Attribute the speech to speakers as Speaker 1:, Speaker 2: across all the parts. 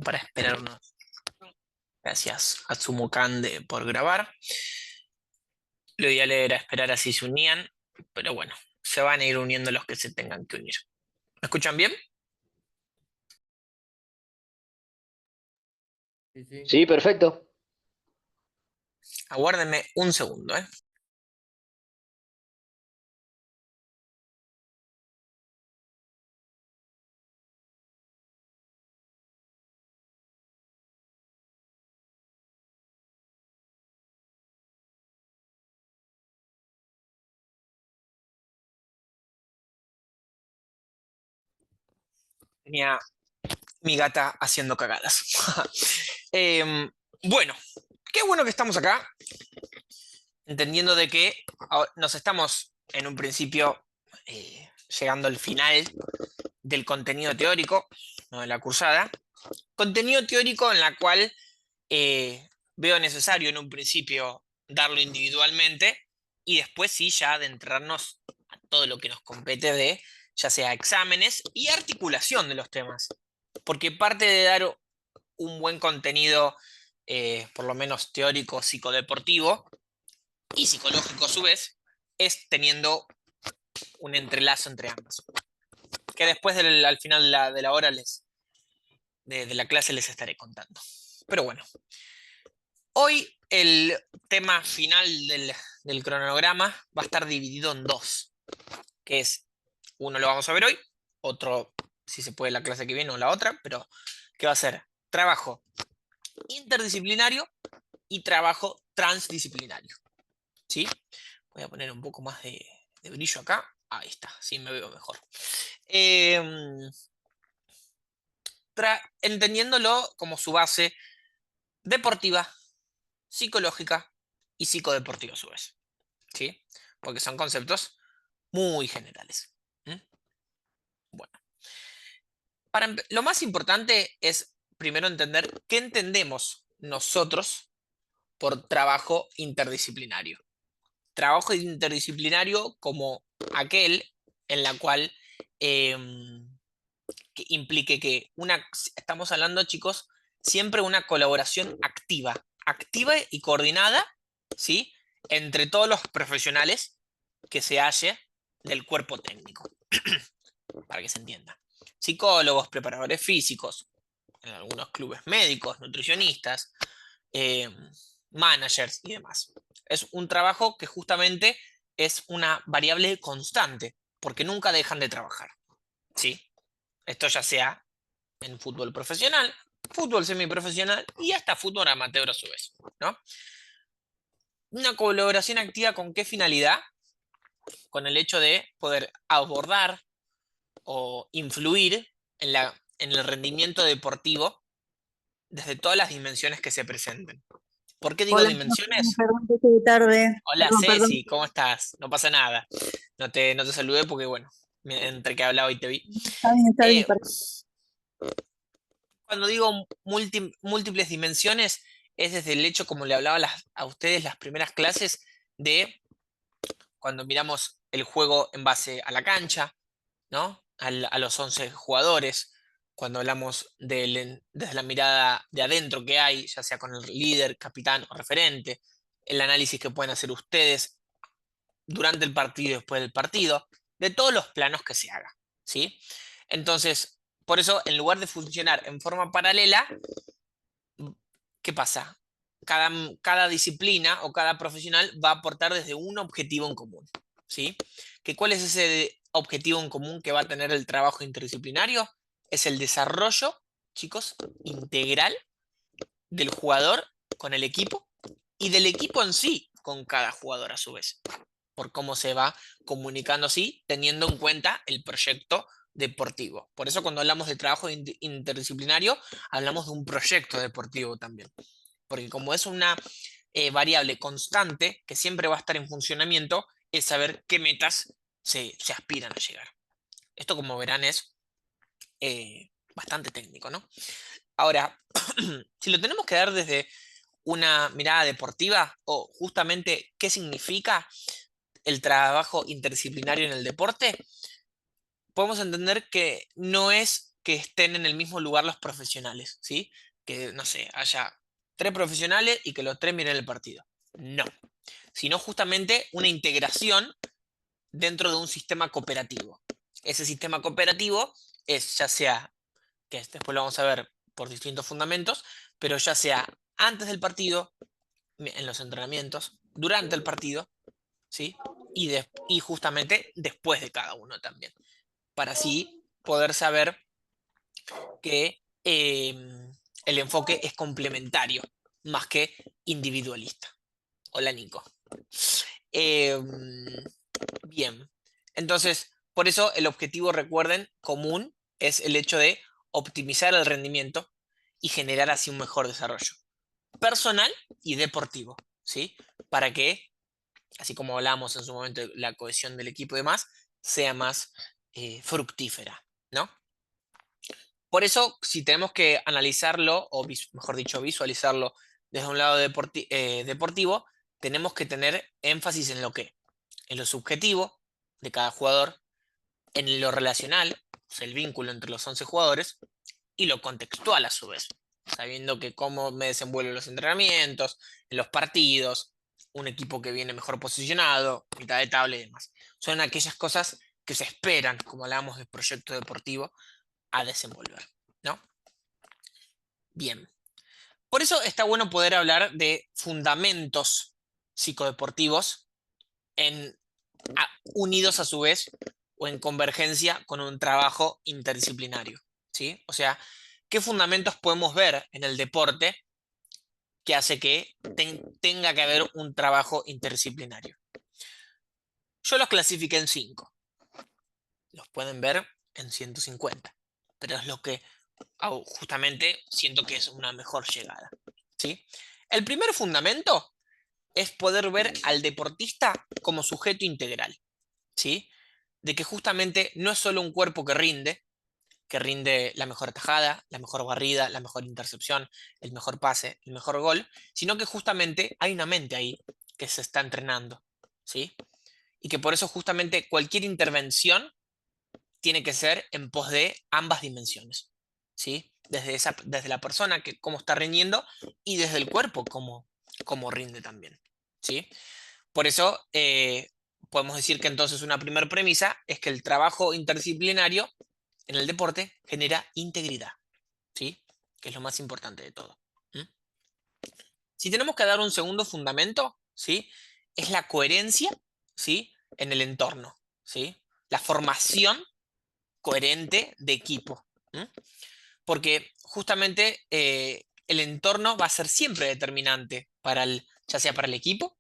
Speaker 1: para esperarnos. Gracias a Tsumukande por grabar. Lo ideal era esperar así se unían, pero bueno, se van a ir uniendo los que se tengan que unir. ¿Me escuchan bien?
Speaker 2: Sí, sí.
Speaker 3: Sí, perfecto.
Speaker 1: Aguárdenme un segundo, ¿eh? Tenía mi gata haciendo cagadas. Em, bueno, qué bueno que estamos acá, entendiendo de que nos estamos en un principio llegando al final del contenido teórico, ¿no? De la cursada. Contenido teórico en la cual veo necesario en un principio darlo individualmente y después sí ya adentrarnos a todo lo que nos compete de ya sea exámenes y articulación de los temas. Porque parte de dar un buen contenido, por lo menos teórico, psicodeportivo y psicológico a su vez, es teniendo un entrelazo entre ambas. Que después al final de la hora de la clase les estaré contando. Pero bueno, hoy el tema final del cronograma va a estar dividido en dos, que es, uno lo vamos a ver hoy, otro, si se puede, la clase que viene o la otra, pero que va a ser trabajo interdisciplinario y trabajo transdisciplinario. ¿Sí? Voy a poner un poco más de brillo acá. Ahí está, sí me veo mejor. Eh, entendiéndolo como su base deportiva, psicológica y psicodeportiva a su vez. ¿Sí? Porque son conceptos muy generales. ¿Mm? Bueno, lo más importante es primero entender qué entendemos nosotros por trabajo interdisciplinario. Trabajo interdisciplinario como aquel en la cual eh, que implique que estamos hablando, chicos, siempre una colaboración activa y coordinada, ¿sí? Entre todos los profesionales que se halle del cuerpo técnico, para que se entienda. Psicólogos, preparadores físicos, en algunos clubes médicos, nutricionistas, eh, managers y demás. Es un trabajo que justamente es una variable constante, porque nunca dejan de trabajar, ¿sí? Esto ya sea en fútbol profesional, fútbol semiprofesional y hasta fútbol amateur a su vez, ¿no? Una colaboración activa con qué finalidad? Con el hecho de poder abordar o influir en el rendimiento deportivo desde todas las dimensiones que se presenten. ¿Por qué digo
Speaker 4: Hola,
Speaker 1: dimensiones?
Speaker 4: perdón que llegue tarde.
Speaker 1: Hola
Speaker 4: Perdón, perdón.
Speaker 1: Ceci, ¿cómo estás? No pasa nada. No te saludé porque, bueno, entre que hablaba y te vi.
Speaker 4: Está bien,
Speaker 1: Eh,
Speaker 4: perdón.
Speaker 1: Cuando digo múltiples dimensiones, es desde el hecho, como le hablaba a ustedes las primeras clases, de cuando miramos el juego en base a la cancha, ¿no? A los 11 jugadores, cuando hablamos desde la mirada de adentro que hay, ya sea con el líder, capitán o referente, el análisis que pueden hacer ustedes durante el partido y después del partido, de todos los planos que se haga, ¿sí? Entonces, por eso, en lugar de funcionar en forma paralela, ¿qué pasa? Cada disciplina o cada profesional va a aportar desde un objetivo en común, ¿sí? ¿Cuál es ese objetivo en común que va a tener el trabajo interdisciplinario? Es el desarrollo, chicos, integral del jugador con el equipo y del equipo en sí con cada jugador a su vez, por cómo se va comunicando así, teniendo en cuenta el proyecto deportivo. Por eso cuando hablamos de trabajo interdisciplinario, hablamos de un proyecto deportivo también. Porque como es una variable constante que siempre va a estar en funcionamiento, es saber qué metas se aspiran a llegar. Esto, como verán, es bastante técnico, ¿no? Ahora, si lo tenemos que dar desde una mirada deportiva o justamente qué significa el trabajo interdisciplinario en el deporte, podemos entender que no es que estén en el mismo lugar los profesionales, ¿sí? Que, no sé, haya 3 profesionales y que los 3 miren el partido. No, sino justamente una integración dentro de un sistema cooperativo. Ese sistema cooperativo es ya sea, que después lo vamos a ver por distintos fundamentos, pero ya sea antes del partido, en los entrenamientos, durante el partido, ¿sí? Y justamente después de cada uno también, para así poder saber que el enfoque es complementario más que individualista. Hola, Nico. Em, Bien, entonces, por eso el objetivo, recuerden, común es el hecho de optimizar el rendimiento y generar así un mejor desarrollo personal y deportivo, ¿sí? Para que, así como hablábamos en su momento de la cohesión del equipo y demás, sea más fructífera, ¿no? Por eso, si tenemos que analizarlo, o mejor dicho, visualizarlo desde un lado deportivo, tenemos que tener énfasis en lo que, en lo subjetivo de cada jugador, en lo relacional, o sea, el vínculo entre los 11 jugadores, y lo contextual a su vez, sabiendo que cómo me desenvuelvo en los entrenamientos, en los partidos, un equipo que viene mejor posicionado, mitad de tabla y demás. Son aquellas cosas que se esperan, como hablábamos del proyecto deportivo, a desenvolver, ¿no? Bien. Por eso está bueno poder hablar de fundamentos psicodeportivos en, unidos a su vez o en convergencia con un trabajo interdisciplinario, ¿sí? O sea, ¿qué fundamentos podemos ver en el deporte que hace que tenga que haber un trabajo interdisciplinario? Yo los clasifiqué en 5. Los pueden ver en 150, pero es lo que justamente siento que es una mejor llegada, ¿sí? El primer fundamento es poder ver al deportista como sujeto integral, ¿sí? De que justamente no es solo un cuerpo que rinde la mejor tajada, la mejor barrida, la mejor intercepción, el mejor pase, el mejor gol, sino que justamente hay una mente ahí que se está entrenando, ¿sí? Y que por eso justamente cualquier intervención tiene que ser en pos de ambas dimensiones, ¿sí? Desde la persona, que cómo está rindiendo, y desde el cuerpo, cómo rinde también, ¿sí? Por eso podemos decir que entonces una primera premisa es que el trabajo interdisciplinario en el deporte genera integridad, ¿sí? Que es lo más importante de todo. ¿Mm? Si tenemos que dar un segundo fundamento, ¿sí? Es la coherencia, ¿sí? En el entorno, ¿sí? La formación coherente de equipo. ¿Mm? Porque justamente el entorno va a ser siempre determinante ya sea para el equipo,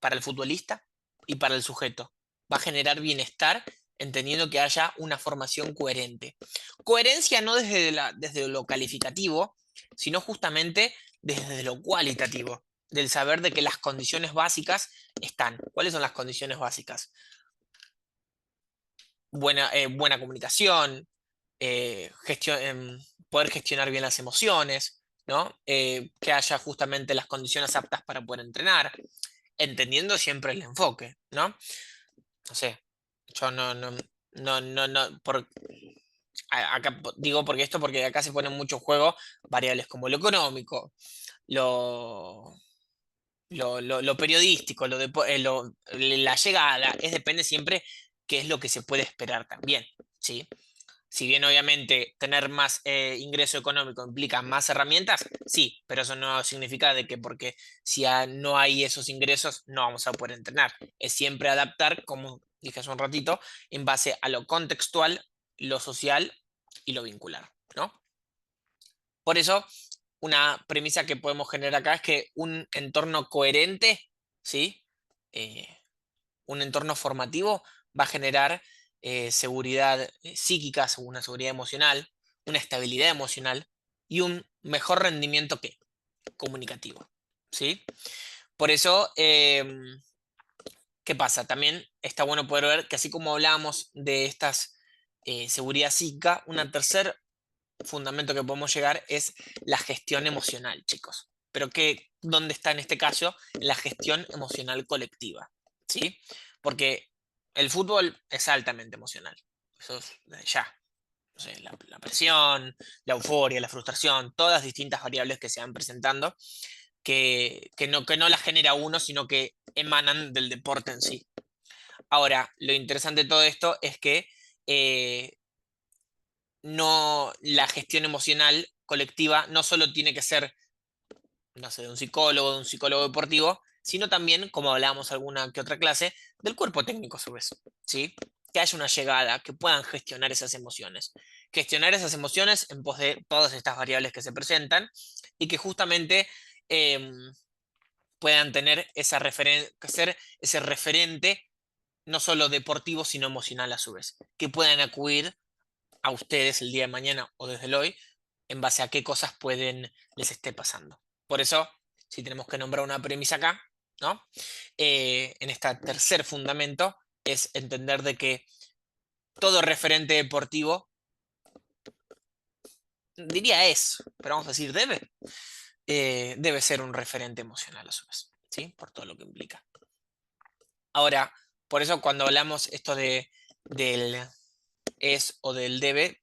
Speaker 1: para el futbolista y para el sujeto. Va a generar bienestar entendiendo que haya una formación coherente. Coherencia no desde lo calificativo, sino justamente desde lo cualitativo, del saber de que las condiciones básicas están. ¿Cuáles son las condiciones básicas? Buena comunicación, poder gestionar bien las emociones, ¿no? Que haya justamente las condiciones aptas para poder entrenar, entendiendo siempre el enfoque, ¿no? No sé, yo acá digo porque porque acá se ponen mucho en juego variables como lo económico, lo, lo periodístico, la llegada, depende siempre qué es lo que se puede esperar también, ¿sí? Si bien obviamente tener más ingreso económico implica más herramientas, sí, pero eso no significa de que porque si no hay esos ingresos no vamos a poder entrenar. Es siempre adaptar, como dije hace un ratito, en base a lo contextual, lo social y lo vincular, ¿no? Por eso, una premisa que podemos generar acá es que un entorno coherente, ¿sí? Eh, un entorno formativo va a generar seguridad psíquica, una seguridad emocional, una estabilidad emocional y un mejor rendimiento comunicativo, ¿sí? Por eso, ¿qué pasa? También está bueno poder ver que así como hablábamos de estas seguridad psíquica, un tercer fundamento que podemos llegar es la gestión emocional, chicos. Pero ¿dónde está en este caso la gestión emocional colectiva? ¿Sí? Porque el fútbol es altamente emocional. Eso es ya. no sé, la presión, la euforia, la frustración, todas distintas variables que se van presentando, que no las genera uno, sino que emanan del deporte en sí. Ahora, lo interesante de todo esto es que eh, no, la gestión emocional colectiva no solo tiene que ser, no sé, de un psicólogo deportivo, sino también, como hablábamos alguna que otra clase, del cuerpo técnico a su vez, ¿sí? Que haya una llegada, que puedan gestionar esas emociones. Gestionar esas emociones en pos de todas estas variables que se presentan y que justamente em, puedan tener ser ese referente no solo deportivo, sino emocional a su vez. Que puedan acudir a ustedes el día de mañana o desde el hoy en base a qué cosas les esté pasando. Por eso, si tenemos que nombrar una premisa acá, ¿no? En este tercer fundamento es entender de que todo referente deportivo, diría es, pero vamos a decir debe ser un referente emocional a su vez, ¿sí? Por todo lo que implica. Ahora, por eso cuando hablamos esto del es o del debe,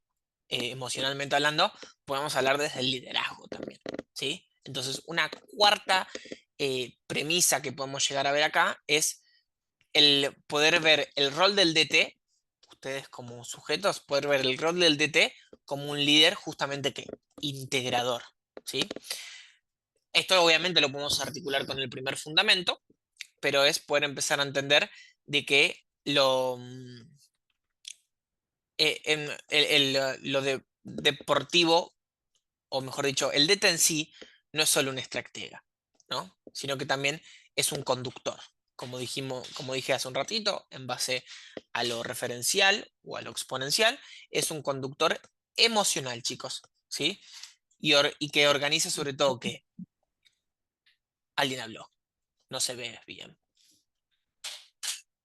Speaker 1: emocionalmente hablando, podemos hablar desde el liderazgo también, ¿sí? Entonces, una cuarta premisa que podemos llegar a ver acá es el poder ver el rol del DT, ustedes como sujetos, poder ver el rol del DT como un líder justamente que integrador, ¿sí? Esto obviamente lo podemos articular con el primer fundamento, pero es poder empezar a entender de que deportivo, o mejor dicho, el DT en sí, no es solo un estratega, ¿no? Sino que también es un conductor. Como dije hace un ratito, en base a lo referencial o a lo exponencial, es un conductor emocional, chicos, ¿sí? Y que organiza sobre todo que alguien habló, no se ve bien,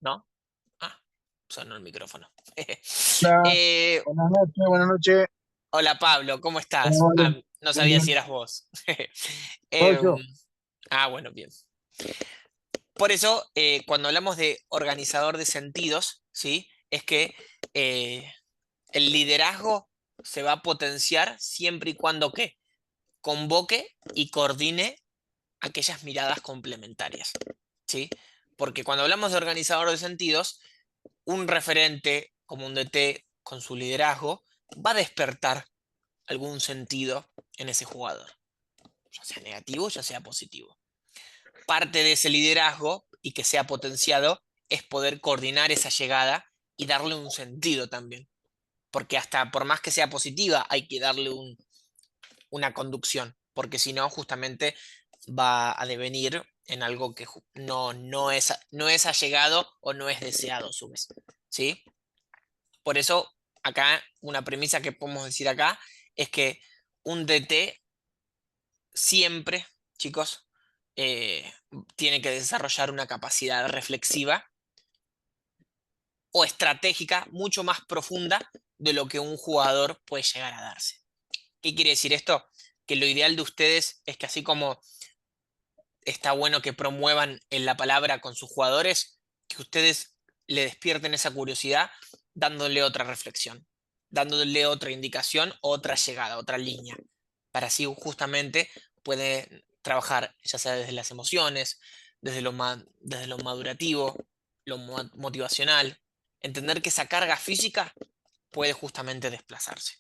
Speaker 1: ¿no? Ah, sonó el micrófono.
Speaker 2: Hola,
Speaker 1: Eh,
Speaker 2: buenas noches, buenas noches.
Speaker 1: Hola Pablo, ¿cómo estás?
Speaker 2: ¿Cómo vale?
Speaker 1: No
Speaker 2: Bien,
Speaker 1: sabía si
Speaker 2: bien.
Speaker 1: eras vos.
Speaker 2: ¿Soy
Speaker 1: Em,
Speaker 2: yo?
Speaker 1: bueno, bien. Por eso, cuando hablamos de organizador de sentidos, ¿sí? Es que el liderazgo se va a potenciar siempre y cuando que convoque y coordine aquellas miradas complementarias, ¿sí? Porque cuando hablamos de organizador de sentidos, un referente como un DT con su liderazgo va a despertar algún sentido en ese jugador, ya sea negativo, ya sea positivo. Parte de ese liderazgo y que sea potenciado es poder coordinar esa llegada y darle un sentido también. Porque hasta por más que sea positiva, hay que darle una conducción, porque si no, justamente va a devenir en algo que no es allegado o no es deseado a su vez. ¿Sí? Por eso, acá, una premisa que podemos decir acá es que un DT siempre, chicos, eh, tiene que desarrollar una capacidad reflexiva o estratégica mucho más profunda de lo que un jugador puede llegar a darse. ¿Qué quiere decir esto? Que lo ideal de ustedes es que así como está bueno que promuevan en la palabra con sus jugadores, que ustedes le despierten esa curiosidad dándole otra reflexión, dándole otra indicación, otra llegada, otra línea, para así justamente puede trabajar ya sea desde las emociones, desde lo madurativo, lo motivacional, entender que esa carga física puede justamente desplazarse,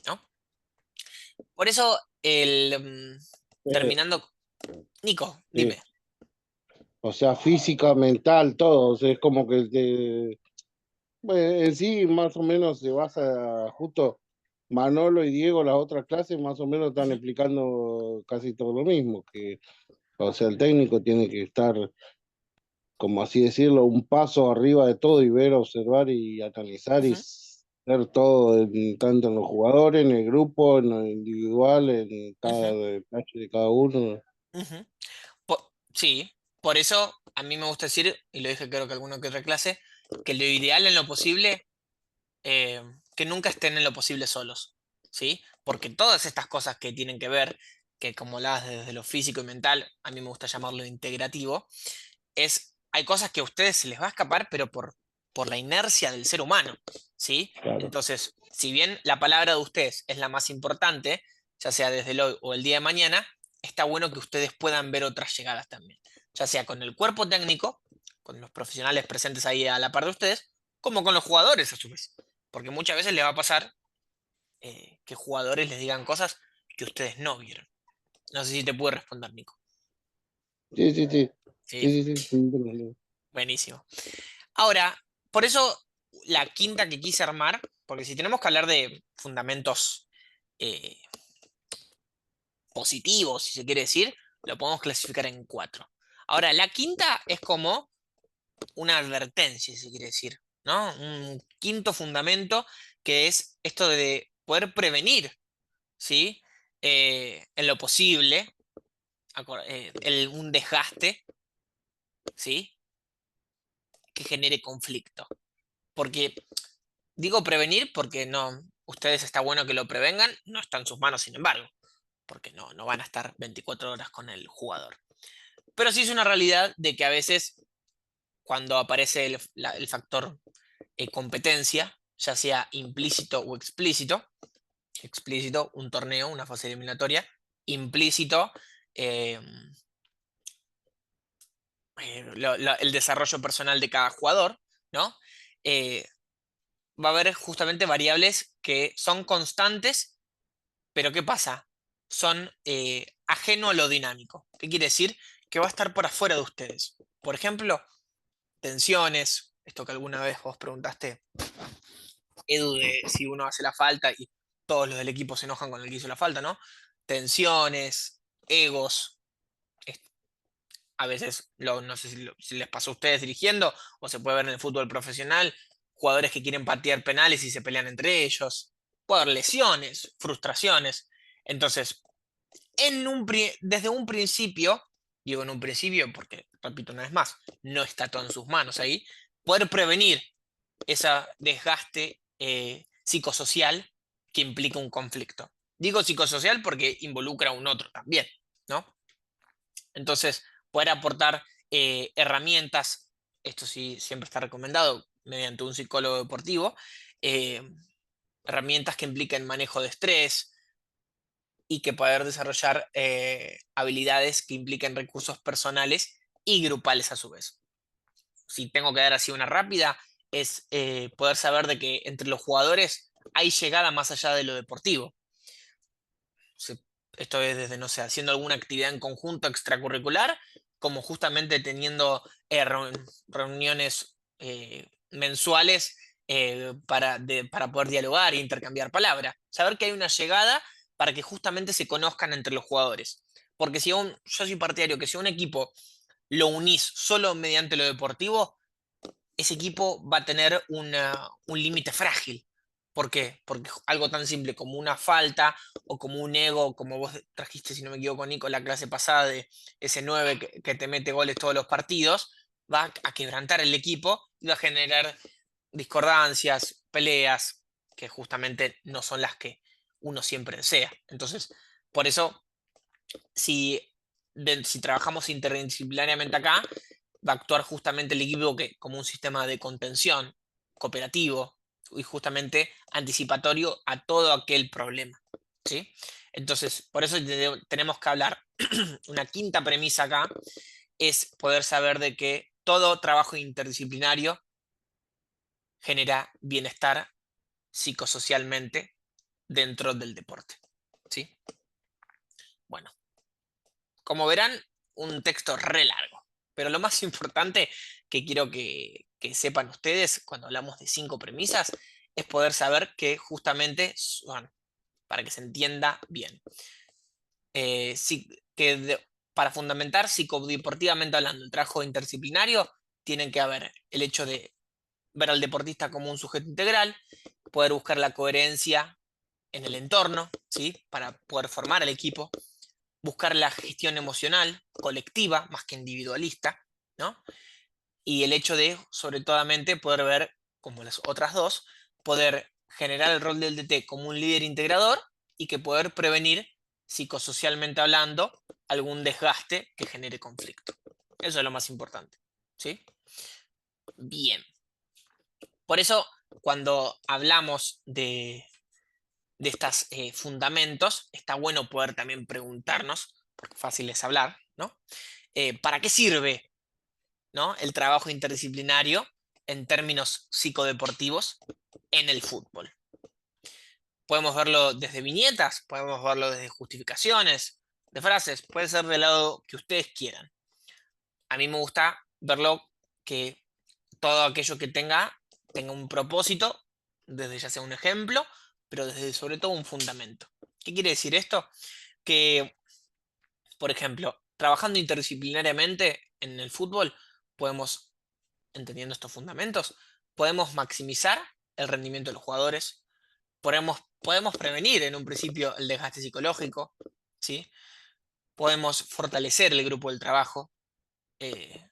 Speaker 1: ¿no? Por eso,
Speaker 2: Eh,
Speaker 1: terminando, Nico,
Speaker 2: sí.
Speaker 1: dime.
Speaker 2: O sea, física, mental, todo. O sea, es como que bueno, en sí más o menos se basa justo Manolo y Diego, las otras clases, más o menos están
Speaker 1: Ujú,
Speaker 2: explicando casi todo lo mismo, que, o sea, el técnico tiene que estar, como así decirlo, un paso arriba de todo y ver, observar y analizar y
Speaker 1: ujú,
Speaker 2: ver todo, tanto en los jugadores, en el grupo, en lo individual, en cada
Speaker 1: ujú,
Speaker 2: detalle de cada uno.
Speaker 1: ujú. Sí, por eso a mí me gusta decir, y lo dije creo que alguna que otra clase, que lo ideal en lo posible, que nunca estén en lo posible solos, ¿sí? Porque todas estas cosas que tienen que ver, que como las desde lo físico y mental, a mí me gusta llamarlo integrativo, hay cosas que a ustedes se les va a escapar, pero por la inercia del ser humano. ¿sí?
Speaker 2: Claro.
Speaker 1: Entonces, si bien la palabra de ustedes es la más importante, ya sea desde el hoy o el día de mañana, está bueno que ustedes puedan ver otras llegadas también, ya sea con el cuerpo técnico, con los profesionales presentes ahí a la par de ustedes, como con los jugadores a su vez, porque muchas veces les va a pasar que jugadores les digan cosas que ustedes no vieron. No sé si te puede responder, Nico.
Speaker 2: Sí, sí, sí.
Speaker 1: Sí,
Speaker 2: Sí, sí, sí. Sin problema.
Speaker 1: buenísimo. Ahora, por eso la quinta que quise armar, porque si tenemos que hablar de fundamentos eh, positivos, si se quiere decir, lo podemos clasificar en 4. Ahora, la quinta es como una advertencia, si se quiere decir, ¿no? Un quinto fundamento que es esto de poder prevenir, ¿sí? En lo posible, un desgaste, ¿sí? Que genere conflicto. Porque digo prevenir porque no, ustedes está bueno que lo prevengan, no está en sus manos, sin embargo, porque no van a estar 24 horas con el jugador. Pero sí es una realidad de que a veces cuando aparece el factor competencia, ya sea implícito o explícito, explícito, un torneo, una fase eliminatoria, implícito, eh, el desarrollo personal de cada jugador, ¿no? Eh, Va a haber justamente variables que son constantes, pero ¿qué pasa? Son ajeno a lo dinámico. ¿Qué quiere decir? Que va a estar por afuera de ustedes. Por ejemplo, tensiones, esto que alguna vez vos preguntaste, Edu, de si uno hace la falta y todos los del equipo se enojan con el que hizo la falta, ¿no? Tensiones, egos, a veces, no sé si les pasó a ustedes dirigiendo o se puede ver en el fútbol profesional, jugadores que quieren patear penales y se pelean entre ellos, puede haber lesiones, frustraciones. Entonces, desde un principio, digo en un principio porque, repito una vez más, no está todo en sus manos ahí, poder prevenir ese desgaste psicosocial que implica un conflicto. Digo psicosocial porque involucra a un otro también, ¿no? Entonces, poder aportar herramientas, esto sí siempre está recomendado mediante un psicólogo deportivo, eh, herramientas que impliquen manejo de estrés y que poder desarrollar habilidades que impliquen recursos personales y grupales a su vez. Si tengo que dar así una rápida, es poder saber de que entre los jugadores hay llegada más allá de lo deportivo. Se- Esto es desde, no sé, haciendo alguna actividad en conjunto extracurricular, como justamente teniendo reuniones mensuales para poder dialogar e intercambiar palabras. Saber que hay una llegada para que justamente se conozcan entre los jugadores. Porque si yo soy partidario que si a un equipo lo unís solo mediante lo deportivo, ese equipo va a tener un límite frágil. ¿Por qué? Porque algo tan simple como una falta o como un ego, como vos trajiste, si no me equivoco, Nico, la clase pasada de ese 9 que te mete goles todos los partidos, va a quebrantar el equipo y va a generar discordancias, peleas, que justamente no son las que uno siempre desea. Entonces, por eso, si, si trabajamos interdisciplinariamente acá, va a actuar justamente el equipo como un sistema de contención cooperativo y justamente anticipatorio a todo aquel problema. ¿Sí? Entonces, por eso tenemos que hablar. Una quinta premisa acá es poder saber de que todo trabajo interdisciplinario genera bienestar psicosocialmente dentro del deporte. ¿Sí? Bueno, como verán, un texto re largo. Pero lo más importante que quiero que sepan ustedes cuando hablamos de 5 premisas es poder saber que justamente son, para que se entienda bien, para fundamentar psicodeportivamente hablando el trabajo interdisciplinario, tienen que haber el hecho de ver al deportista como un sujeto integral, poder buscar la coherencia en el entorno, ¿sí? Para poder formar el equipo, buscar la gestión emocional colectiva más que individualista, ¿no? Y el hecho de, sobre todo, poder ver, como las otras dos, poder generar el rol del DT como un líder integrador y que poder prevenir, psicosocialmente hablando, algún desgaste que genere conflicto. Eso es lo más importante, ¿sí? Bien. Por eso cuando hablamos de estos fundamentos, está bueno poder también preguntarnos, porque fácil es hablar, ¿no? ¿Para qué sirve, ¿no?, el trabajo interdisciplinario en términos psicodeportivos en el fútbol? Podemos verlo desde viñetas, podemos verlo desde justificaciones, de frases, puede ser del lado que ustedes quieran. A mí me gusta verlo que todo aquello que tenga un propósito, desde ya sea un ejemplo, pero desde sobre todo un fundamento. ¿Qué quiere decir esto? Que, por ejemplo, trabajando interdisciplinariamente en el fútbol, podemos, entendiendo estos fundamentos, podemos maximizar el rendimiento de los jugadores, podemos prevenir en un principio el desgaste psicológico, ¿sí? Podemos fortalecer el grupo del trabajo eh,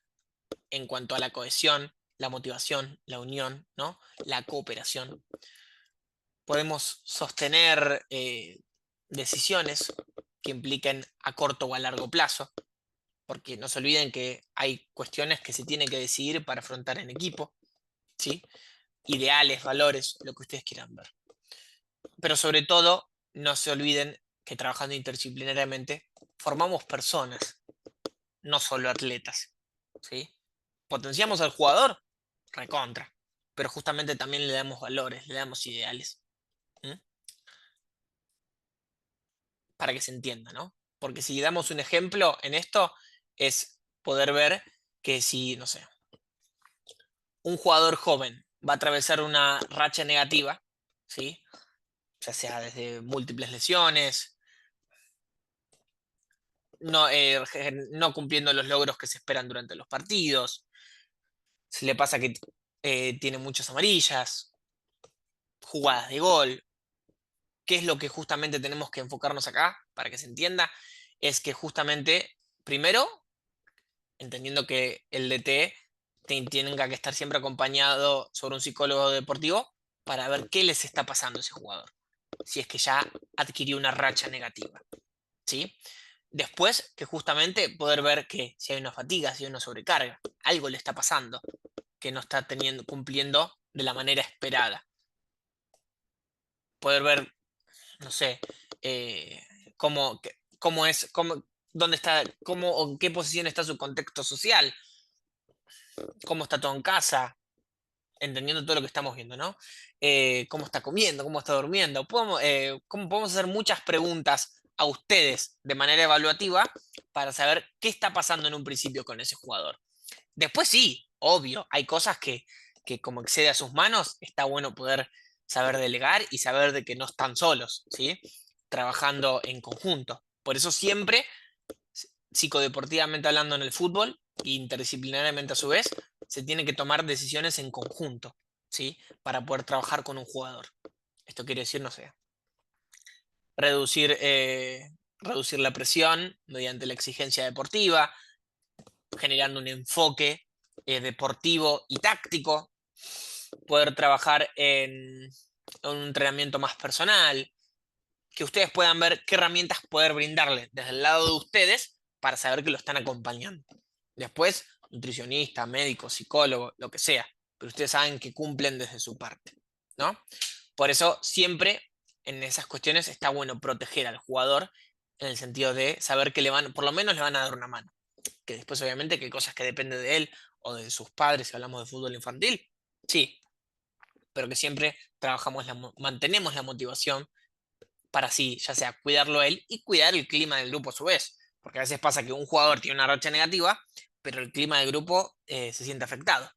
Speaker 1: en cuanto a la cohesión, la motivación, la unión, ¿no?, la cooperación. Podemos sostener decisiones que impliquen a corto o a largo plazo, porque no se olviden que hay cuestiones que se tienen que decidir para afrontar en equipo, ¿sí? Ideales, valores, lo que ustedes quieran ver. Pero sobre todo, no se olviden que trabajando interdisciplinariamente formamos personas, no solo atletas, ¿sí? Potenciamos al jugador, recontra, pero justamente también le damos valores, le damos ideales, ¿m? Para que se entienda, ¿no? Porque si damos un ejemplo en esto, es poder ver que si, no sé, un jugador joven va a atravesar una racha negativa, ¿sí?, ya sea desde múltiples lesiones, no cumpliendo los logros que se esperan durante los partidos, se le pasa que tiene muchas amarillas, jugadas de gol. ¿Qué es lo que justamente tenemos que enfocarnos acá para que se entienda? Es que justamente, primero, entendiendo que el DT tenga que estar siempre acompañado sobre un psicólogo deportivo para ver qué les está pasando a ese jugador, si es que ya adquirió una racha negativa, ¿sí? Después, que justamente poder ver que si hay una fatiga, si hay una sobrecarga, algo le está pasando, que no está cumpliendo de la manera esperada. Poder ver, no sé, eh, cómo es, dónde está, cómo o en qué posición está su contexto social, cómo está todo en casa, entendiendo todo lo que estamos viendo, ¿no? Cómo está comiendo, cómo está durmiendo. Cómo podemos hacer muchas preguntas a ustedes de manera evaluativa para saber qué está pasando en un principio con ese jugador. Después sí, obvio, hay cosas que como excede a sus manos, está bueno poder saber delegar y saber de que no están solos, ¿sí? Trabajando en conjunto. Por eso siempre, psicodeportivamente hablando en el fútbol, e interdisciplinariamente a su vez, se tiene que tomar decisiones en conjunto, ¿sí? Para poder trabajar con un jugador. Esto quiere decir, no sé, reducir, reducir la presión mediante la exigencia deportiva, generando un enfoque deportivo y táctico, poder trabajar en un entrenamiento más personal, que ustedes puedan ver qué herramientas poder brindarle desde el lado de ustedes para saber que lo están acompañando. Después, nutricionista, médico, psicólogo, lo que sea, pero ustedes saben que cumplen desde su parte, ¿no? Por eso siempre en esas cuestiones está bueno proteger al jugador en el sentido de saber que por lo menos le van a dar una mano. Que después obviamente que hay cosas que dependen de él o de sus padres, si hablamos de fútbol infantil, sí, pero que siempre mantenemos la motivación para así, ya sea cuidarlo a él y cuidar el clima del grupo a su vez. Porque a veces pasa que un jugador tiene una racha negativa, pero el clima del grupo se siente afectado.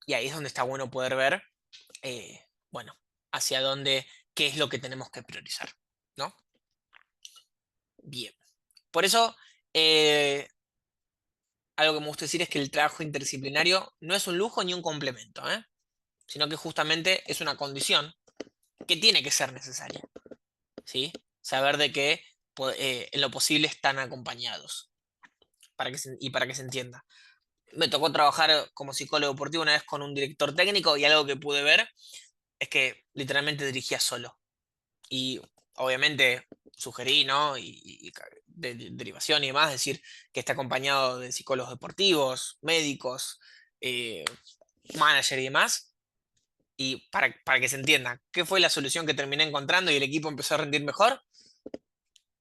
Speaker 1: Y ahí es donde está bueno poder ver, bueno, hacia dónde, qué es lo que tenemos que priorizar, ¿no? Bien. Por eso, algo que me gusta decir es que el trabajo interdisciplinario no es un lujo ni un complemento, sino que justamente es una condición que tiene que ser necesaria, ¿sí? Saber de que en lo posible están acompañados y para que se entienda. Me tocó trabajar como psicólogo deportivo una vez con un director técnico y algo que pude ver es que literalmente dirigía solo. Y obviamente sugerí, ¿no? De derivación y demás, decir que está acompañado de psicólogos deportivos, médicos, manager y demás, Y para que se entienda, ¿qué fue la solución que terminé encontrando y el equipo empezó a rendir mejor?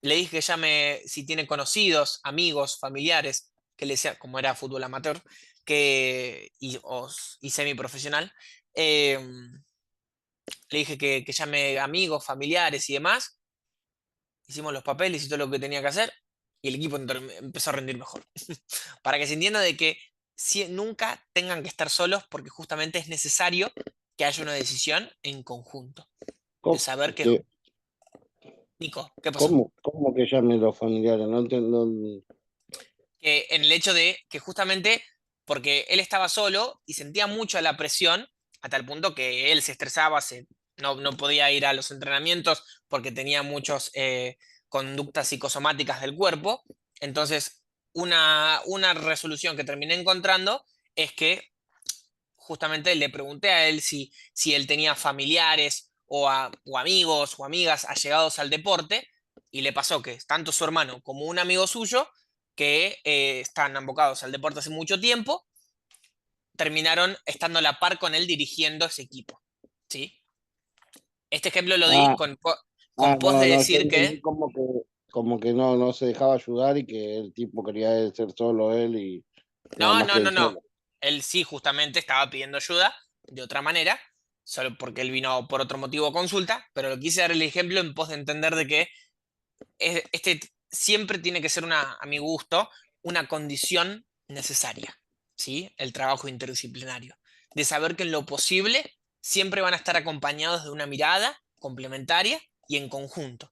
Speaker 1: Le dije que llame si tiene conocidos, amigos, familiares, que le sea, como era fútbol amateur, y semiprofesional, eh, le dije que llame amigos, familiares y demás. Hicimos los papeles y todo lo que tenía que hacer, y el equipo empezó a rendir mejor. Para que se entienda de que nunca tengan que estar solos, porque justamente es necesario que haya una decisión en conjunto, de
Speaker 2: ¿Cómo,
Speaker 1: saber que,
Speaker 2: que,
Speaker 1: Nico, ¿qué pasó?
Speaker 2: cómo que llamen los familiares? No entiendo.
Speaker 1: Que en el hecho de que justamente porque él estaba solo y sentía mucho la presión, a tal punto que él se estresaba, no podía ir a los entrenamientos porque tenía muchas conductas psicosomáticas del cuerpo. Entonces, una resolución que terminé encontrando es que justamente le pregunté a él si él tenía familiares o amigos o amigas allegados al deporte, y le pasó que tanto su hermano como un amigo suyo, que están abocados al deporte hace mucho tiempo, terminaron estando a la par con él dirigiendo ese equipo. ¿Sí? Este ejemplo lo di
Speaker 2: Ah,
Speaker 1: con pos
Speaker 2: no,
Speaker 1: de
Speaker 2: no, yo
Speaker 1: decir
Speaker 2: entendí
Speaker 1: que
Speaker 2: como que no se dejaba ayudar y que el tipo quería ser solo él y nada
Speaker 1: no,
Speaker 2: más
Speaker 1: no,
Speaker 2: que
Speaker 1: no,
Speaker 2: él
Speaker 1: no.
Speaker 2: solo.
Speaker 1: Él sí justamente estaba pidiendo ayuda de otra manera, solo porque él vino por otro motivo a consulta, pero lo quise dar el ejemplo en pos de entender de que este siempre tiene que ser a mi gusto, una condición necesaria, ¿sí? El trabajo interdisciplinario. De saber que en lo posible siempre van a estar acompañados de una mirada complementaria y en conjunto,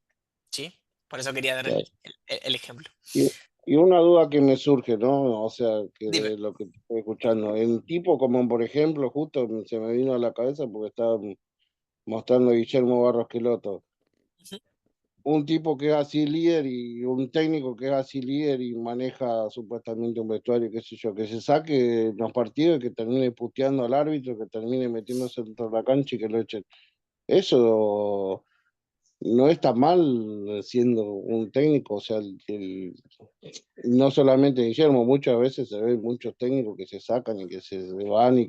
Speaker 1: ¿sí? Por eso quería dar
Speaker 2: Claro.
Speaker 1: el ejemplo.
Speaker 2: Y, y una duda que me surge, ¿no? O sea, que
Speaker 1: Dime.
Speaker 2: de lo que estoy escuchando, en tipo como por ejemplo, justo se me vino a la cabeza porque estaba mostrando a Guillermo Barros Queloto,
Speaker 1: Ujú.
Speaker 2: un tipo que es así líder y un técnico que es así líder y maneja supuestamente un vestuario, qué sé yo, que se saque los partidos y que termine puteando al árbitro, que termine metiéndose dentro de la cancha y que lo echen. Eso no está mal siendo un técnico, o sea, no solamente Guillermo, muchas veces se ven muchos técnicos que se sacan y que se van y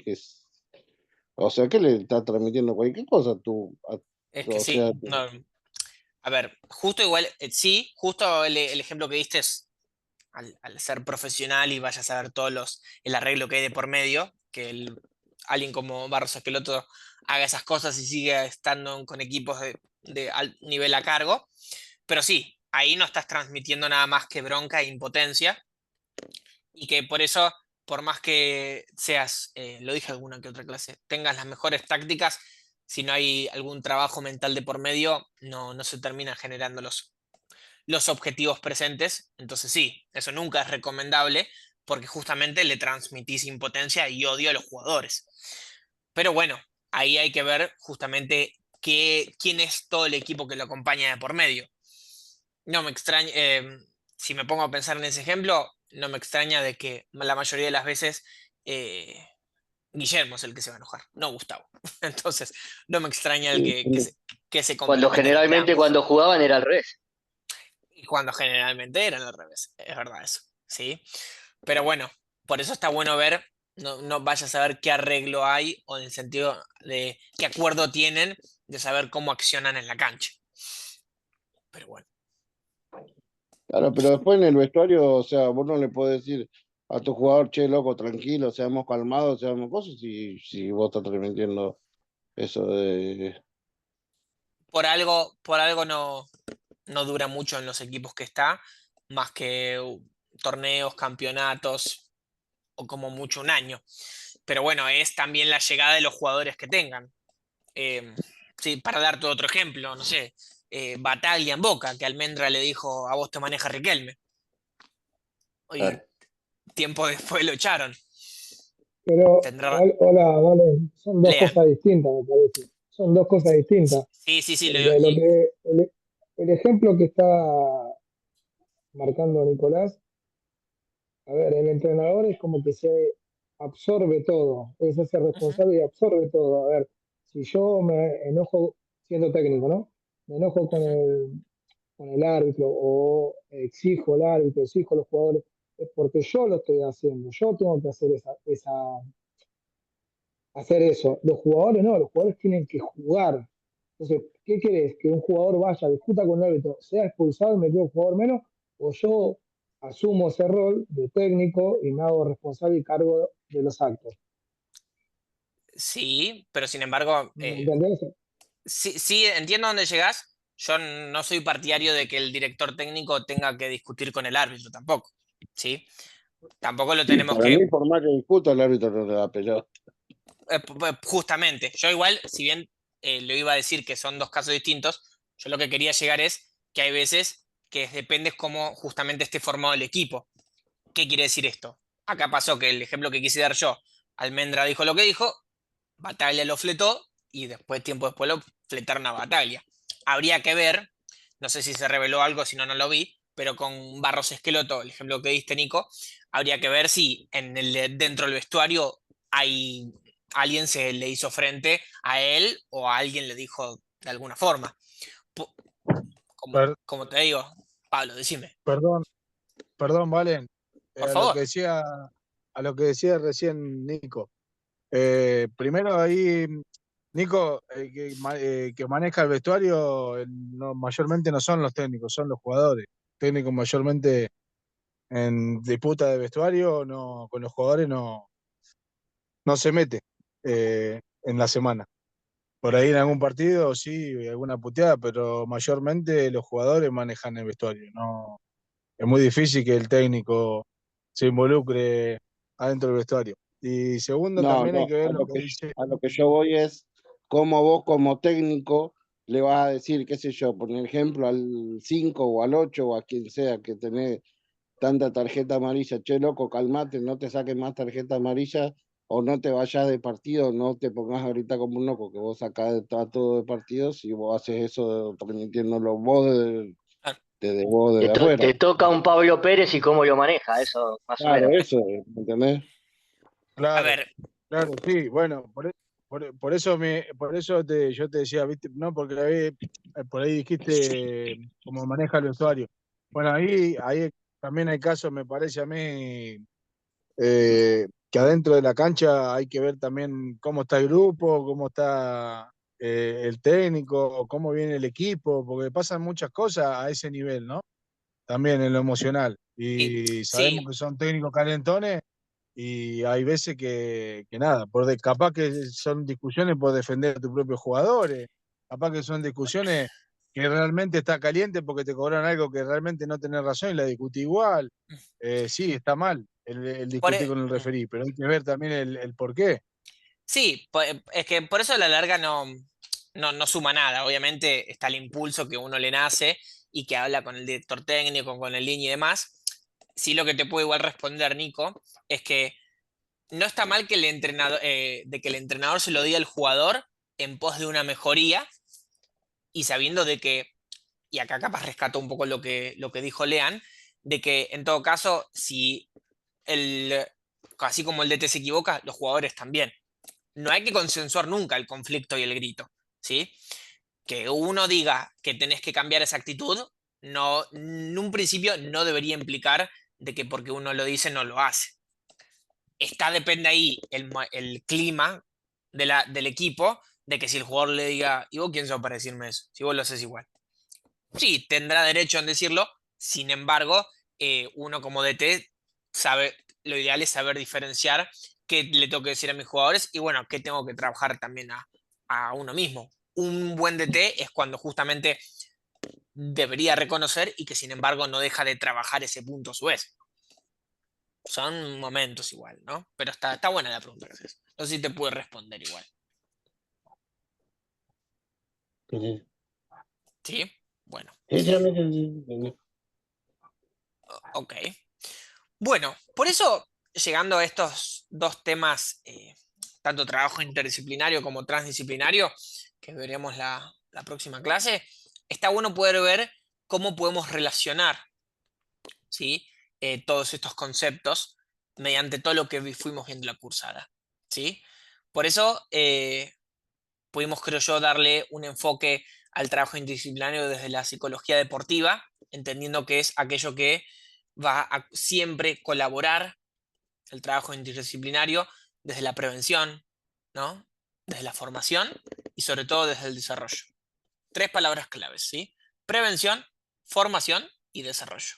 Speaker 2: o sea, que le está transmitiendo cualquier cosa tú,
Speaker 1: Es que
Speaker 2: o
Speaker 1: sí,
Speaker 2: sea,
Speaker 1: no, a ver, justo igual, sí, justo el ejemplo que diste es al ser profesional y vayas a ver el arreglo que hay de por medio, que alguien como Barros Esqueloto haga esas cosas y siga estando con equipos de nivel a cargo. Pero sí, ahí no estás transmitiendo nada más que bronca e impotencia, y que por eso, por más que seas, lo dije alguna que otra clase, tengas las mejores tácticas, si no hay algún trabajo mental de por medio, no se terminan generando los objetivos presentes. Entonces sí, eso nunca es recomendable porque justamente le transmitís impotencia y odio a los jugadores. Pero bueno, ahí hay que ver justamente quién es todo el equipo que lo acompaña de por medio. No me extraña, si me pongo a pensar en ese ejemplo, no me extraña de que la mayoría de las veces eh, Guillermo es el que se va a enojar, no Gustavo. Entonces, no me extraña el
Speaker 2: sí,
Speaker 1: que se
Speaker 3: Cuando
Speaker 1: complementen entre
Speaker 3: generalmente
Speaker 1: ambos.
Speaker 3: cuando jugaban era al revés.
Speaker 1: Y cuando generalmente eran al revés, es verdad eso, ¿sí? Pero bueno, por eso está bueno ver, no vayas a ver qué arreglo hay o en el sentido de qué acuerdo tienen de saber cómo accionan en la cancha. Pero bueno,
Speaker 2: claro, pero después en el vestuario, o sea, vos no le podés decir a tu jugador, che, loco, tranquilo, seamos calmados, seamos cosas, si vos estás transmitiendo eso de...
Speaker 1: por algo no dura mucho en los equipos que está, más que torneos, campeonatos o como mucho un año. Pero bueno, es también la llegada de los jugadores que tengan. Eh, sí, para darte otro ejemplo, no sé, Bataglia en Boca, que Almendra le dijo, a vos te maneja Riquelme. Y
Speaker 3: Claro.
Speaker 1: tiempo después lo echaron.
Speaker 5: Pero,
Speaker 1: Tendrá...
Speaker 5: hola, vale, son dos
Speaker 1: Lea.
Speaker 5: cosas distintas, me parece. Son dos cosas distintas.
Speaker 1: Sí, sí, sí.
Speaker 5: Porque el ejemplo que está marcando Nicolás, a ver, el entrenador es como que se absorbe todo, es ese
Speaker 1: Ujú,
Speaker 5: responsable y absorbe todo. A ver, si yo me enojo siendo técnico, ¿no? Me enojo
Speaker 1: ujú.
Speaker 5: con el árbitro o exijo al árbitro, exijo a los jugadores, es porque yo lo estoy haciendo, yo tengo que hacer hacer eso. Los jugadores no, los jugadores tienen que jugar. Entonces, ¿qué querés? ¿Que un jugador vaya, discuta con el árbitro, sea expulsado y me quede un jugador menos? ¿O yo asumo ese rol de técnico y me hago responsable y cargo de los actos?
Speaker 1: Sí, pero sin embargo,
Speaker 5: ¿Me entendés?
Speaker 1: sí, sí, entiendo dónde llegás. Yo no soy partidario de que el director técnico tenga que discutir con el árbitro tampoco, ¿sí? Tampoco lo
Speaker 2: Sí,
Speaker 1: tenemos
Speaker 2: para
Speaker 1: que,
Speaker 2: mí, por más que discuta, el árbitro no le da pelota.
Speaker 1: justamente, yo igual, si bien lo iba a decir que son dos casos distintos, yo lo que quería llegar es que hay veces que depende cómo justamente esté formado el equipo. ¿Qué quiere decir esto? Acá pasó que el ejemplo que quise dar yo, Almendra dijo lo que dijo, Bataglia lo fletó y después, tiempo después, lo fletaron a Bataglia. Habría que ver, no sé si se reveló algo, si no, no lo vi, pero con Barros Esqueloto, el ejemplo que diste, Nico, habría que ver si dentro del vestuario hay alguien se le hizo frente a él o a alguien le dijo de alguna forma. Po-
Speaker 3: Per-
Speaker 1: como te digo, Pablo, decime,
Speaker 3: perdón, perdón, Valen,
Speaker 1: por favor.
Speaker 3: a lo que decía recién Nico. Primero ahí, Nico, que maneja el vestuario, mayormente no son los técnicos, son los jugadores. Técnicos mayormente en disputa de vestuario, no, con los jugadores no se mete en la semana. Por ahí en algún partido sí, alguna puteada, pero mayormente los jugadores manejan el vestuario. No, es muy difícil que el técnico se involucre adentro del vestuario. Y segundo,
Speaker 2: No,
Speaker 3: también hay
Speaker 2: no,
Speaker 3: que ver lo que dice.
Speaker 2: a lo que yo voy es cómo vos como técnico le vas a decir, qué sé yo, por ejemplo, al 5 o al 8 o a quien sea que tenés tanta tarjeta amarilla, che, loco, calmate, no te saques más tarjeta amarilla o no te vayas de partido, no te pongas a gritar como un loco, que vos sacás a todo de partido si vos haces eso permitiéndolo vos
Speaker 1: Ah,
Speaker 2: desde vos
Speaker 6: Te,
Speaker 2: desde
Speaker 6: to-
Speaker 2: afuera.
Speaker 6: te toca un Pablo Pérez y cómo lo maneja, eso más o
Speaker 2: Claro,
Speaker 6: menos.
Speaker 2: eso, ¿me entendés?
Speaker 1: a
Speaker 3: Claro,
Speaker 1: ver,
Speaker 3: claro, sí, bueno, por eso yo te decía, ¿viste? No, porque por ahí dijiste cómo maneja el usuario. Bueno, ahí también hay casos, me parece a mí, que adentro de la cancha hay que ver también cómo está el grupo, cómo está el técnico, cómo viene el equipo, porque pasan muchas cosas a ese nivel, ¿no? También en lo emocional.
Speaker 1: sí,
Speaker 3: Y sabemos
Speaker 1: sí,
Speaker 3: que son técnicos calentones y hay veces que nada, capaz que son discusiones por defender a tus propios jugadores, capaz que son discusiones que realmente está caliente porque te cobran algo que realmente no tenés razón y la discutí igual. Sí, está mal el
Speaker 1: por,
Speaker 3: discutir con el referí, pero hay que ver también el por qué.
Speaker 1: sí, es que por eso a la larga no suma nada. Obviamente está el impulso que uno le nace y que habla con el director técnico, con el línea y demás. Sí, lo que te puedo igual responder, Nico, es que no está mal que de que el entrenador se lo diga al jugador en pos de una mejoría y sabiendo de que, y acá capaz rescato un poco lo que dijo Lean, de que en todo caso, si el, así como el DT se equivoca, los jugadores también. No hay que consensuar nunca el conflicto y el grito, ¿sí? Que uno diga que tenés que cambiar esa actitud, no, en un principio no debería implicar de que porque uno lo dice no lo hace. Depende ahí el clima del equipo, de que si el jugador le diga, ¿y vos quién sos para decirme eso? Si vos lo haces igual. Sí, tendrá derecho en decirlo, sin embargo, uno como DT sabe, lo ideal es saber diferenciar qué le tengo que decir a mis jugadores y bueno, qué tengo que trabajar también a uno mismo. Un buen DT es cuando justamente debería reconocer y que sin embargo no deja de trabajar ese punto a su vez. Son momentos igual, ¿no? Pero está buena la pregunta que haces. No sé si te puedo responder igual.
Speaker 2: Sí,
Speaker 1: ¿Sí? Bueno,
Speaker 2: sí, sí, sí.
Speaker 1: ok. Bueno, por eso, llegando a estos dos temas, tanto trabajo interdisciplinario como transdisciplinario, que veremos la próxima clase, está bueno poder ver cómo podemos relacionar, ¿sí? Todos estos conceptos mediante todo lo que fuimos viendo en la cursada, ¿sí? Por eso pudimos, creo yo, darle un enfoque al trabajo interdisciplinario desde la psicología deportiva, entendiendo que es aquello que va a siempre colaborar el trabajo interdisciplinario desde la prevención, ¿no? Desde la formación y sobre todo desde el desarrollo. 3 palabras claves, ¿sí? Prevención, formación y desarrollo,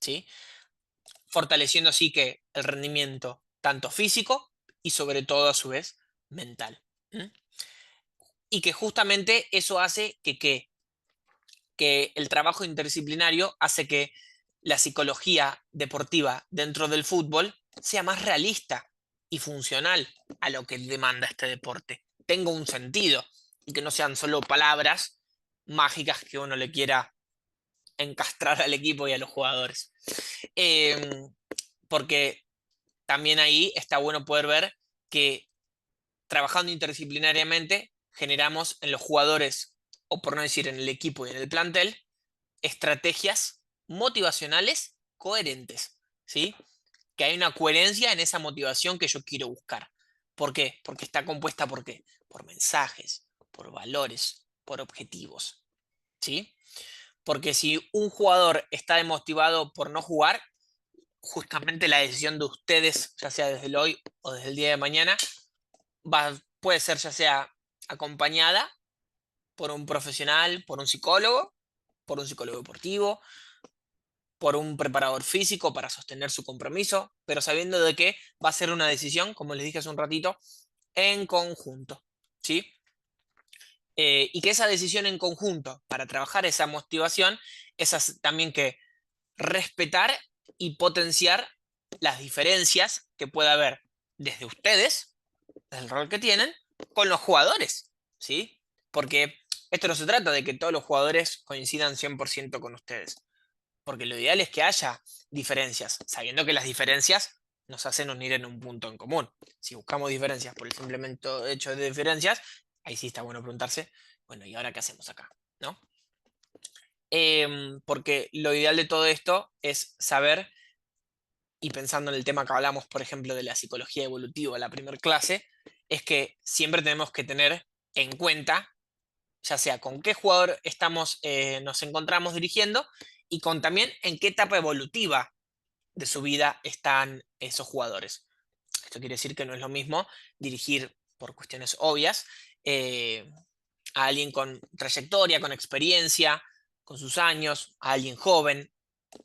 Speaker 1: ¿sí? Fortaleciendo así que el rendimiento tanto físico y sobre todo a su vez mental. ¿Mm? Y que justamente eso hace que el trabajo interdisciplinario hace que la psicología deportiva dentro del fútbol sea más realista y funcional a lo que demanda este deporte. Tenga un sentido y que no sean solo palabras mágicas que uno le quiera encastrar al equipo y a los jugadores. Eh, porque también ahí está bueno poder ver que trabajando interdisciplinariamente generamos en los jugadores, o por no decir en el equipo y en el plantel, estrategias motivacionales coherentes, ¿sí? Que hay una coherencia en esa motivación que yo quiero buscar. ¿Por qué? Porque está compuesta ¿por qué? Por mensajes, por valores, por objetivos, ¿sí? Porque si un jugador está desmotivado por no jugar, justamente la decisión de ustedes, ya sea desde el hoy o desde el día de mañana, puede ser ya sea acompañada por un profesional, por un psicólogo deportivo, por un preparador físico para sostener su compromiso, pero sabiendo de que va a ser una decisión, como les dije hace un ratito, en conjunto, ¿sí? Y que esa decisión en conjunto para trabajar esa motivación es también que respetar y potenciar las diferencias que pueda haber desde ustedes, desde el rol que tienen, con los jugadores, ¿sí? Porque esto no se trata de que todos los jugadores coincidan 100% con ustedes, porque lo ideal es que haya diferencias, sabiendo que las diferencias nos hacen unir en un punto en común. Si buscamos diferencias por el simplemente hecho de diferencias, ahí sí está bueno preguntarse, bueno, ¿y ahora qué hacemos acá? ¿No? Porque lo ideal de todo esto es saber, y pensando en el tema que hablamos, por ejemplo, de la psicología evolutiva, la primera clase, es que siempre tenemos que tener en cuenta, ya sea con qué jugador nos encontramos dirigiendo y con también en qué etapa evolutiva de su vida están esos jugadores. Esto quiere decir que no es lo mismo dirigir, por cuestiones obvias, a alguien con trayectoria, con experiencia, con sus años, a alguien joven.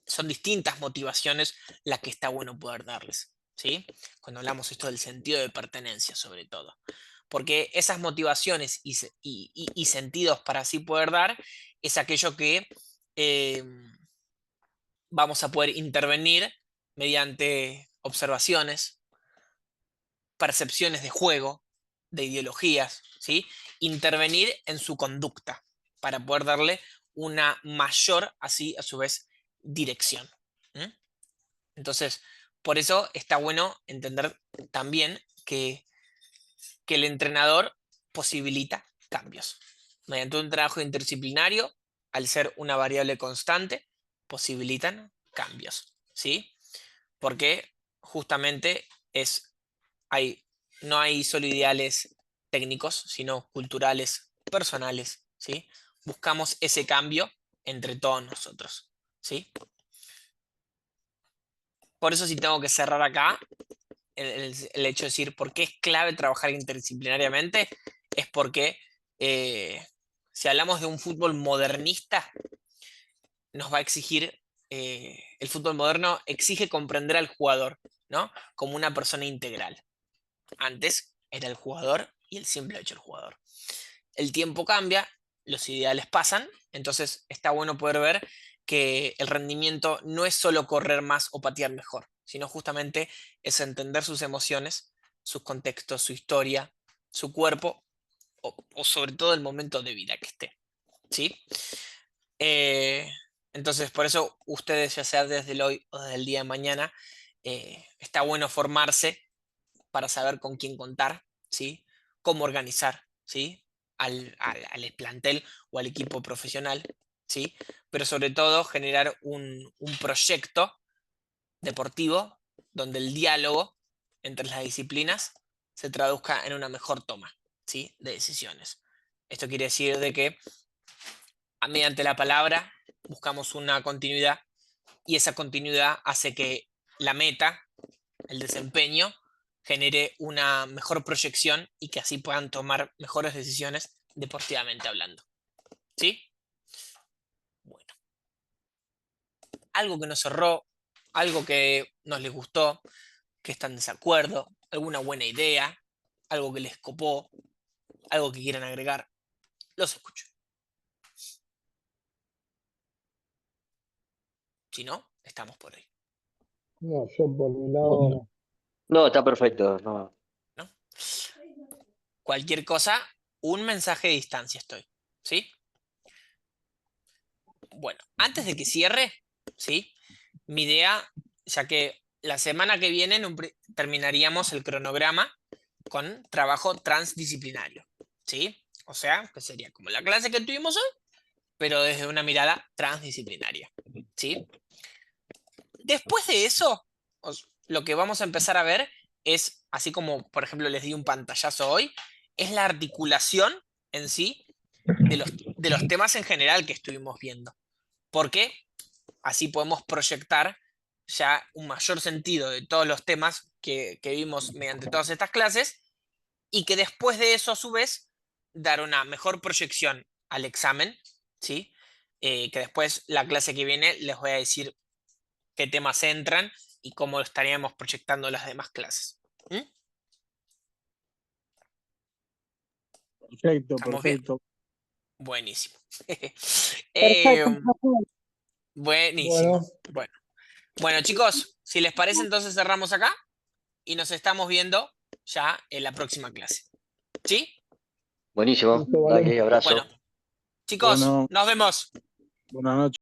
Speaker 1: Son distintas motivaciones las que está bueno poder darles, ¿sí? Cuando hablamos esto del sentido de pertenencia, sobre todo. Porque esas motivaciones y sentidos para así poder dar es aquello que eh, vamos a poder intervenir mediante observaciones, percepciones de juego, de ideologías, ¿sí? Intervenir en su conducta para poder darle una mayor, así a su vez, dirección. ¿Mm? Entonces, por eso está bueno entender también que el entrenador posibilita cambios. Mediante un trabajo interdisciplinario, al ser una variable constante, posibilitan cambios, ¿sí? Porque justamente hay, no hay solo ideales técnicos, sino culturales, personales, ¿sí? Buscamos ese cambio entre todos nosotros, ¿sí? Por eso si tengo que cerrar acá, el hecho de decir por qué es clave trabajar interdisciplinariamente, es porque si hablamos de un fútbol modernista, nos va a exigir, el fútbol moderno exige comprender al jugador, ¿no? Como una persona integral. Antes era el jugador y el simple hecho del jugador. El tiempo cambia, los ideales pasan, entonces está bueno poder ver que el rendimiento no es solo correr más o patear mejor, sino justamente es entender sus emociones, sus contextos, su historia, su cuerpo o sobre todo el momento de vida que esté, ¿sí? Eh, entonces, por eso ustedes, ya sea desde el hoy o desde el día de mañana, está bueno formarse para saber con quién contar, ¿sí? Cómo organizar, ¿sí? Al plantel o al equipo profesional, ¿sí? Pero sobre todo generar un proyecto deportivo donde el diálogo entre las disciplinas se traduzca en una mejor toma, ¿sí? De decisiones. Esto quiere decir de que mediante la palabra buscamos una continuidad y esa continuidad hace que la meta, el desempeño, genere una mejor proyección y que así puedan tomar mejores decisiones deportivamente hablando. ¿Sí? Bueno. Algo que nos cerró, algo que nos les gustó, que están en desacuerdo, alguna buena idea, algo que les copó, algo que quieran agregar. Los escucho. Si no, estamos por ahí.
Speaker 5: No, yo por mi lado no.
Speaker 6: No, está perfecto. No.
Speaker 1: ¿No? Cualquier cosa, un mensaje de distancia estoy. ¿Sí? Bueno, antes de que cierre, ¿sí? Mi idea, ya que la semana que viene terminaríamos el cronograma con trabajo transdisciplinario, ¿sí? O sea, que sería como la clase que tuvimos hoy, pero desde una mirada transdisciplinaria, ¿sí? Después de eso, lo que vamos a empezar a ver es, así como por ejemplo les di un pantallazo hoy, es la articulación en sí de los temas en general que estuvimos viendo. Porque así podemos proyectar ya un mayor sentido de todos los temas que vimos mediante todas estas clases y que después de eso, a su vez, dar una mejor proyección al examen, ¿sí? Que después, la clase que viene, les voy a decir qué temas entran y cómo estaríamos proyectando las demás clases. ¿Mm?
Speaker 3: Perfecto,
Speaker 1: ¿Estamos bien?
Speaker 3: perfecto.
Speaker 1: Buenísimo.
Speaker 4: Perfecto.
Speaker 1: Buenísimo.
Speaker 5: Bueno,
Speaker 1: Bueno, chicos, si les parece, entonces cerramos acá y nos estamos viendo ya en la próxima clase. ¿Sí?
Speaker 6: Buenísimo.
Speaker 5: listo, vale.
Speaker 6: Dale, abrazo.
Speaker 1: Bueno, chicos,
Speaker 3: Bueno,
Speaker 1: nos vemos.
Speaker 3: buenas noches.